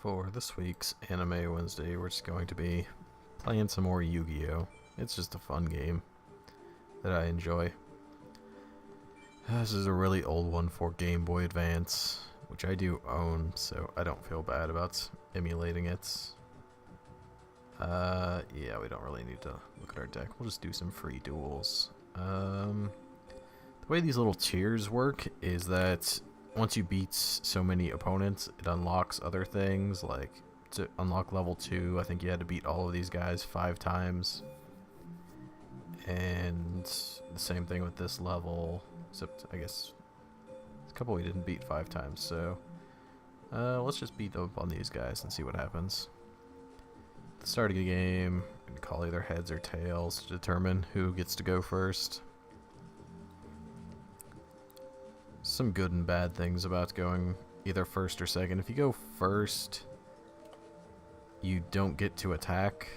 For this week's Anime Wednesday, we're just going to be playing some more Yu-Gi-Oh! It's just a fun game that I enjoy. This is a really old one for Game Boy Advance, which I do own, so I don't feel bad about emulating it. Yeah, we don't really need to look at our deck. We'll just do some free duels. The way these little tiers work is that once you beat so many opponents, it unlocks other things. Like, to unlock level 2, I think you had to beat all of these guys 5 times. And the same thing with this level, except I guess a couple we didn't beat 5 times, so let's just beat up on these guys and see what happens. At the start of the game, you can call either heads or tails to determine who gets to go first. Some good and bad things about going either first or second. If you go first, you don't get to attack.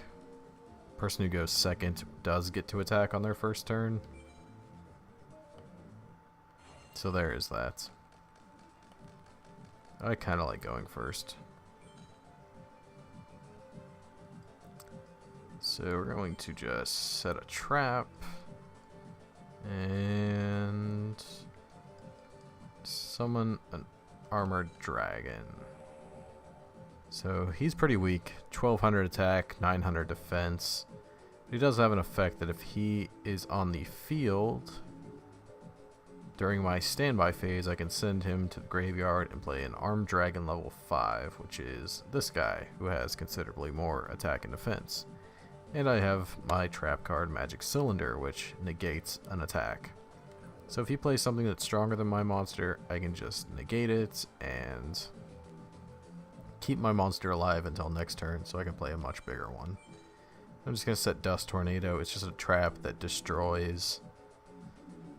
The person who goes second does get to attack on their first turn. So there is that. I kind of like going first. So we're going to just set a trap and summon an armored dragon. So he's pretty weak. 1200 attack, 900 defense. He does have an effect that if he is on the field during my standby phase, I can send him to the graveyard and play an armed dragon level 5, which is this guy, who has considerably more attack and defense. And I have my trap card, Magic Cylinder, which negates an attack. So if he plays something that's stronger than my monster, I can just negate it and keep my monster alive until next turn so I can play a much bigger one. I'm just going to set Dust Tornado. It's just a trap that destroys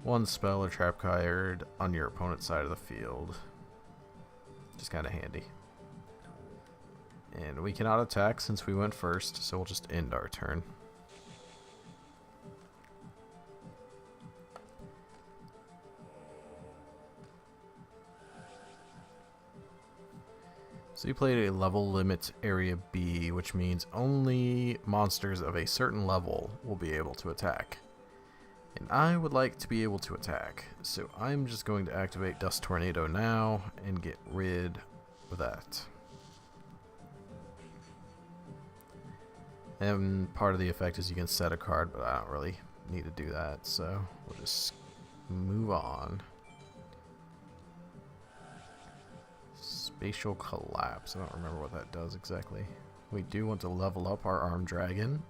one spell or trap card on your opponent's side of the field. Just kind of handy. And we cannot attack since we went first, so we'll just end our turn. So you played a level limit area B, which means only monsters of a certain level will be able to attack. And I would like to be able to attack, so I'm just going to activate Dust Tornado now and get rid of that. And part of the effect is you can set a card, but I don't really need to do that, so we'll just move on. Spatial Collapse. I don't remember what that does exactly. We do want to level up our armed dragon.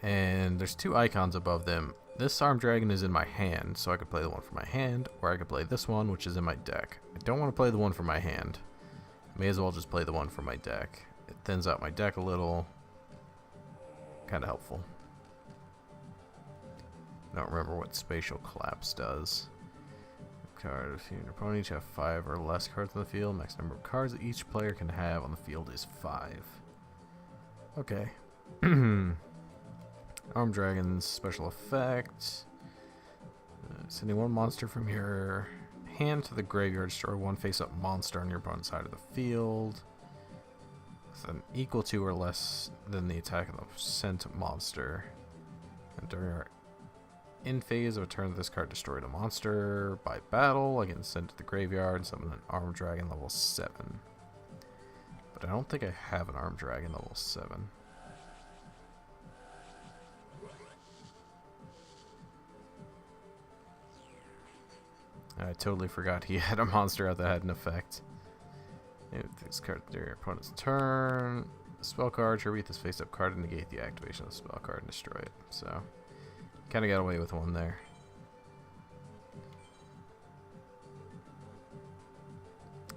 And there's 2 icons above them. This armed dragon is in my hand, so I could play the one from my hand, or I could play this one, which is in my deck. I don't want to play the one from my hand. I may as well just play the one from my deck. It thins out my deck a little. Kind of helpful. I don't remember what Spatial Collapse does. Card. If your opponent have 5 or less cards on the field, max number of cards that each player can have on the field is 5. Okay. Armed Dragon's special effect. Sending one monster from your hand to the graveyard, destroy one face-up monster on your opponent's side of the field with an equal to or less than the attack of the sent monster. And during our in phase of a turn, this card destroyed a monster by battle. I can send it to the graveyard and summon an armed dragon level 7. But I don't think I have an armed dragon level 7. I totally forgot he had a monster out that had an effect. This card during your opponent's turn. Spell card, read this face-up card and negate the activation of the spell card and destroy it. So kind of got away with one there.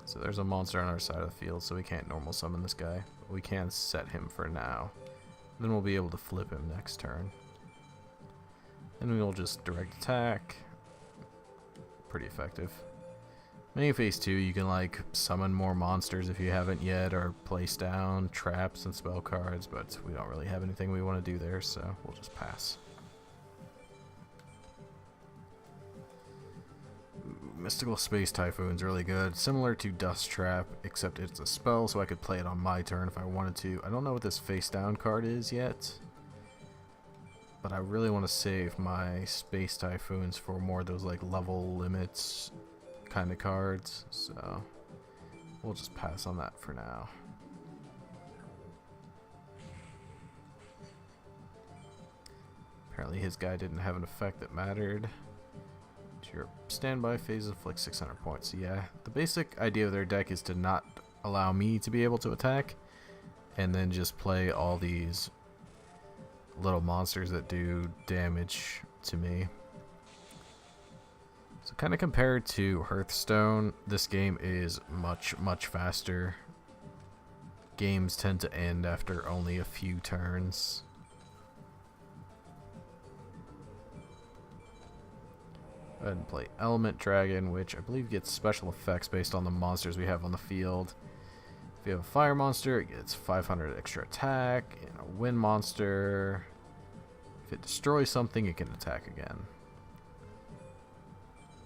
So there's a monster on our side of the field, so we can't normal summon this guy. But we can set him for now. Then we'll be able to flip him next turn. Then we'll just direct attack. Pretty effective. Mini phase 2, you can like summon more monsters if you haven't yet, or place down traps and spell cards, but we don't really have anything we want to do there, so we'll just pass. Mystical Space Typhoon's really good. Similar to Dust Trap, except it's a spell, so I could play it on my turn if I wanted to. I don't know what this face down card is yet, but I really want to save my Space Typhoons for more of those like level limits kind of cards, so we'll just pass on that for now. Apparently his guy didn't have an effect that mattered. Your standby phase inflicts 600 points. So yeah, the basic idea of their deck is to not allow me to be able to attack, and then just play all these little monsters that do damage to me. So kind of compared to Hearthstone, this game is much faster. Games tend to end after only a few turns. Go ahead and play Element Dragon, which I believe gets special effects based on the monsters we have on the field. If you have a fire monster, it gets 500 extra attack, and a wind monster, if it destroys something, it can attack again.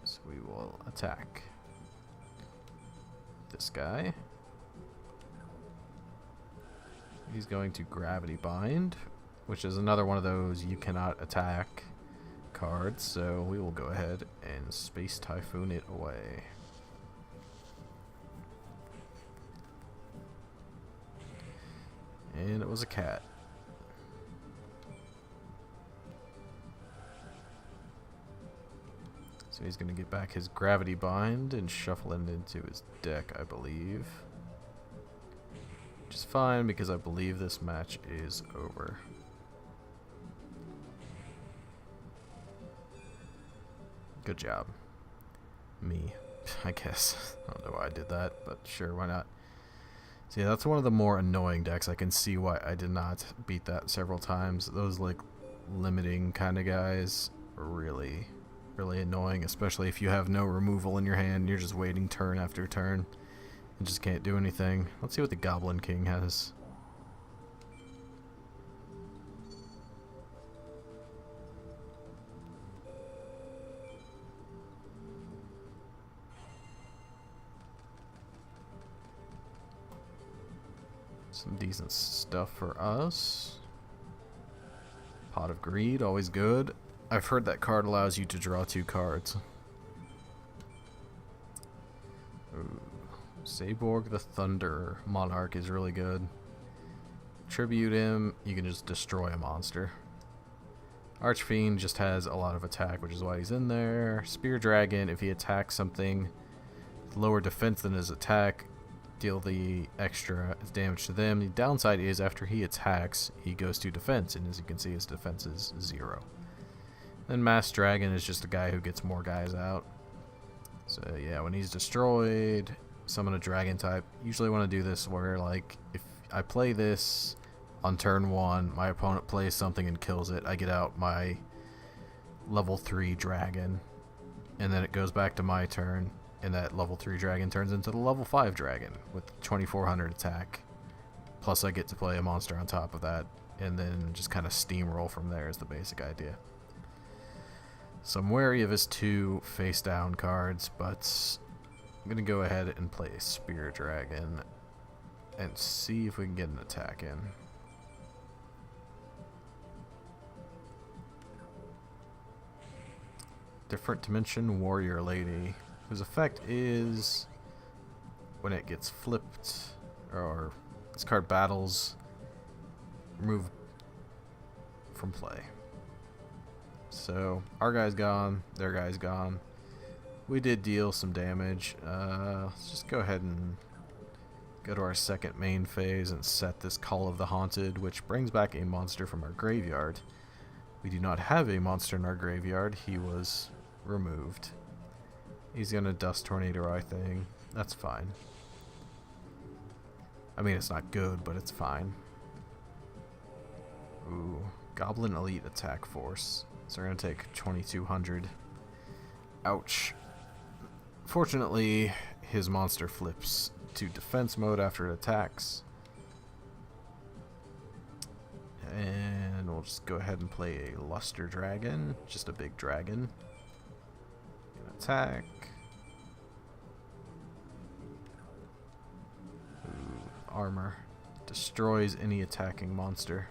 So we will attack this guy. He's going to Gravity Bind, which is another one of those you cannot attack cards, so we will go ahead and Space Typhoon it away. And it was a cat. So he's going to get back his Gravity Bind and shuffle it into his deck, I believe. Which is fine because I believe this match is over. Good job. Me, I guess. I don't know why I did that, but sure, why not? See, that's one of the more annoying decks. I can see why I did not beat that several times. Those, like, limiting kind of guys are really annoying, especially if you have no removal in your hand and you're just waiting turn after turn and just can't do anything. Let's see what the Goblin King has. Some decent stuff for us. Pot of Greed, always good. I've heard that card allows you to draw 2 cards. Ooh. Saborg the Thunder Monarch is really good. Tribute him, you can just destroy a monster. Archfiend just has a lot of attack, which is why he's in there. Spear Dragon, if he attacks something with lower defense than his attack, deal the extra damage to them. The downside is after he attacks, he goes to defense, and as you can see, his defense is 0. Then Mass Dragon is just a guy who gets more guys out. So yeah, when he's destroyed, summon a dragon type. Usually want to do this where, like, if I play this on turn 1, my opponent plays something and kills it, I get out my level 3 dragon, and then it goes back to my turn, and that level 3 dragon turns into the level 5 dragon with 2400 attack. Plus I get to play a monster on top of that, and then just kind of steamroll from there is the basic idea. So I'm wary of his 2 face down cards, but I'm going to go ahead and play a Spear Dragon and see if we can get an attack in. Different Dimension Warrior Lady, whose effect is when it gets flipped, or this card battles, remove from play. So our guy's gone, their guy's gone. We did deal some damage. Let's just go ahead and go to our second main phase and set this Call of the Haunted, which brings back a monster from our graveyard. We do not have a monster in our graveyard. He was removed. He's gonna Dust Tornado, I think. That's fine. I mean, it's not good, but it's fine. Ooh, Goblin Elite Attack Force. So we're gonna take 2200. Ouch. Fortunately, his monster flips to defense mode after it attacks. And we'll just go ahead and play a Luster Dragon, just a big dragon. Attack. armor. Destroys any attacking monster.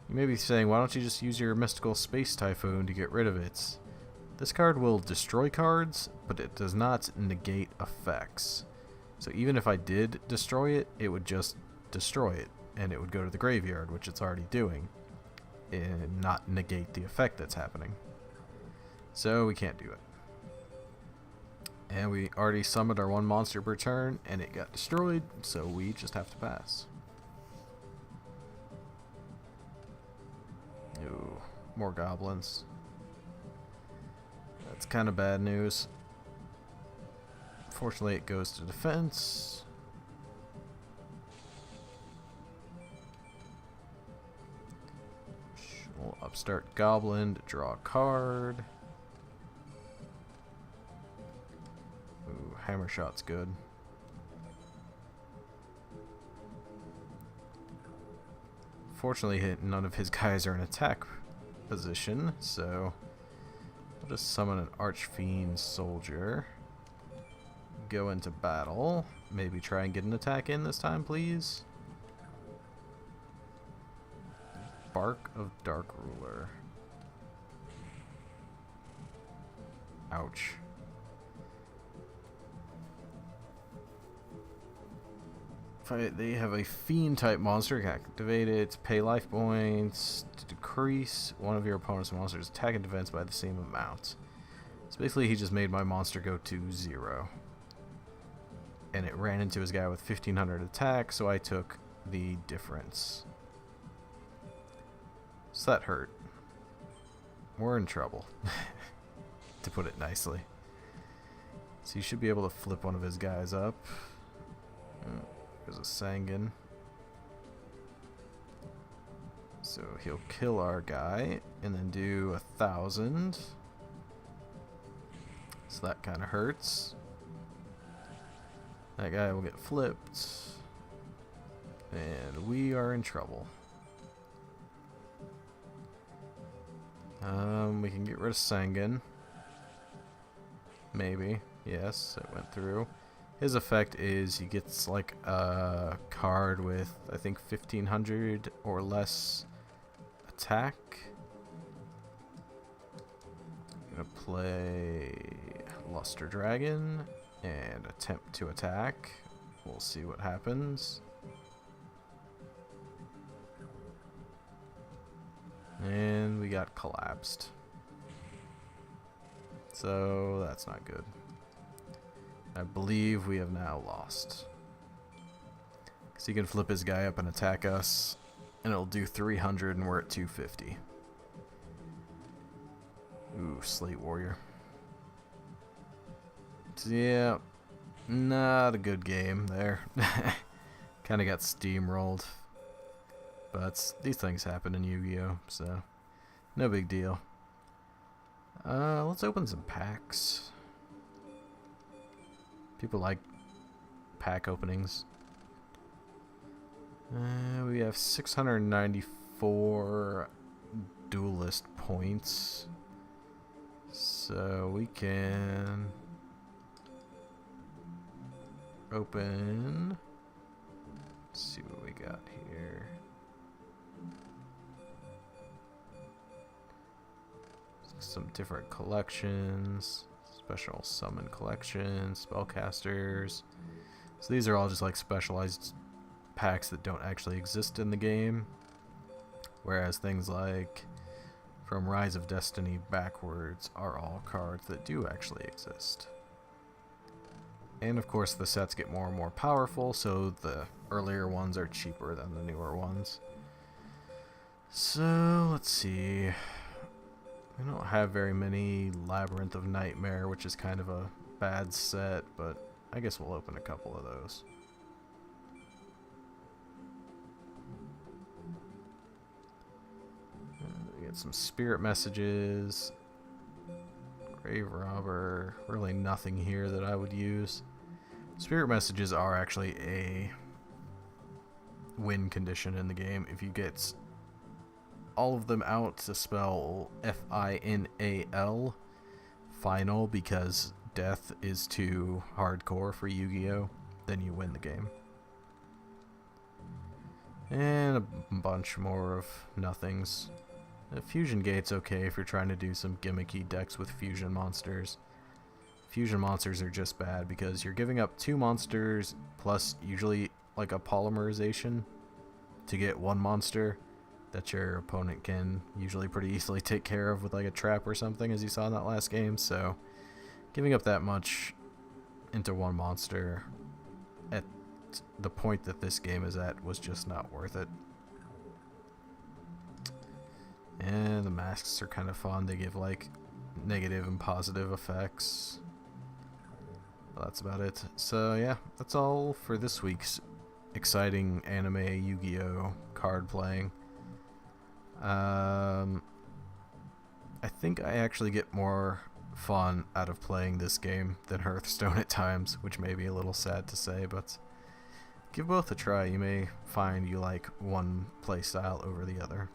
You may be saying, why don't you just use your mystical space typhoon to get rid of it? This card will destroy cards, but it does not negate effects. So even if I did destroy it, it would just destroy it, and it would go to the graveyard, which it's already doing, and not negate the effect that's happening. So we can't do it. And we already summoned our one monster per turn, and it got destroyed, so we just have to pass. Ooh, more goblins. That's kind of bad news. Fortunately, it goes to defense. We'll upstart Goblin to draw a card. Ooh, Hammer Shot's good. Fortunately, none of his guys are in attack position, so I'll just summon an Archfiend Soldier. Go into battle. Maybe try and get an attack in this time, please. Bark of Dark Ruler. Ouch. They have a fiend type monster. Activate it. Pay life points to decrease one of your opponent's monsters' attack and defense by the same amount. So basically, he just made my monster go to 0. And it ran into his guy with 1500 attack, so I took the difference. So that hurt. We're in trouble, to put it nicely. So you should be able to flip one of his guys up. There's a Sanguine. So he'll kill our guy and then do 1,000. So that kind of hurts. That guy will get flipped. And we are in trouble. We can get rid of Sanguine. Maybe. Yes, it went through. His effect is he gets like a card with, I think, 1,500 or less attack. I'm gonna play Luster Dragon and attempt to attack. We'll see what happens. And we got collapsed. So that's not good. I believe we have now lost. Because he can flip his guy up and attack us, and it'll do 300 and we're at 250. Ooh, Slate Warrior. So, yeah, not a good game there. Kind of got steamrolled. But these things happen in Yu-Gi-Oh! So no big deal. Let's open some packs. People like pack openings. We have 694 duelist points. So we can open. Let's see what we got here. Some different collections. Special summon collections, spellcasters. So these are all just like specialized packs that don't actually exist in the game. Whereas things like from Rise of Destiny backwards are all cards that do actually exist. And of course the sets get more and more powerful, so the earlier ones are cheaper than the newer ones. So let's see. We don't have very many Labyrinth of Nightmare, which is kind of a bad set, but I guess we'll open a couple of those. We get some Spirit Messages, Grave Robber, really nothing here that I would use. Spirit Messages are actually a win condition in the game. If you get all of them out to spell F-I-N-A-L, final, because death is too hardcore for Yu-Gi-Oh!, then you win the game. And a bunch more of nothings. Fusion Gate's okay if you're trying to do some gimmicky decks with fusion monsters. Fusion monsters are just bad because you're giving up 2 monsters plus usually like a polymerization to get 1 monster that your opponent can usually pretty easily take care of with like a trap or something, as you saw in that last game. So giving up that much into 1 monster at the point that this game is at was just not worth it. And the masks are kind of fun. They give like negative and positive effects. Well, that's about it. So yeah, that's all for this week's exciting anime Yu-Gi-Oh card playing. I think I actually get more fun out of playing this game than Hearthstone at times, which may be a little sad to say, but give both a try. You may find you like one playstyle over the other.